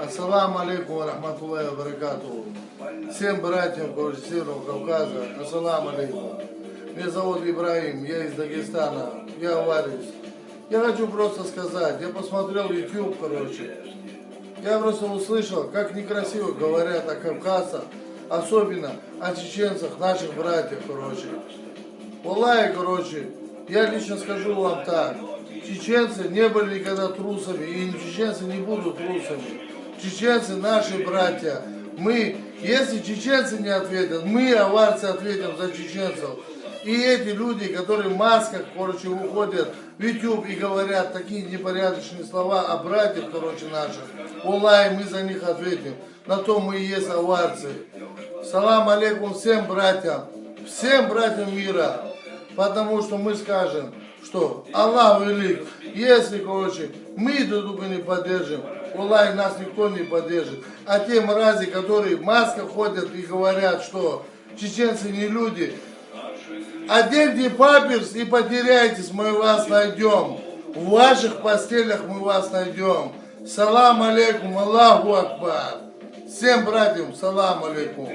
Ассаламу алейкум ва рахматуллахи ва баракатуху. Всем братьям Северного Кавказа, ассаламу алейкум. Меня зовут Ибраим, я из Дагестана, я варюсь. Я хочу просто сказать, я посмотрел YouTube, я просто услышал, как некрасиво говорят о кавказцах, особенно о чеченцах, наших братьев, Валлахи, я лично скажу вам так, чеченцы не были никогда трусами, и чеченцы не будут трусами. Чеченцы наши братья. Если чеченцы не ответят, мы, аварцы, ответим за чеченцев. И эти люди, которые в масках, уходят в YouTube и говорят такие непорядочные слова о братьях, наших, Аллах, мы за них ответим. На то мы и есть аварцы. Салам алейкум всем братьям мира. Потому что мы скажем, что Аллах велик. Если, мы друг друга не поддержим, Аллах, нас никто не поддержит. А те мрази, которые в масках ходят и говорят, что чеченцы не люди, оденьте памперс и потеряйтесь, мы вас найдем. В ваших постелях мы вас найдем. Салам алейкум, Аллаху акбар. Всем братьям салам алейкум.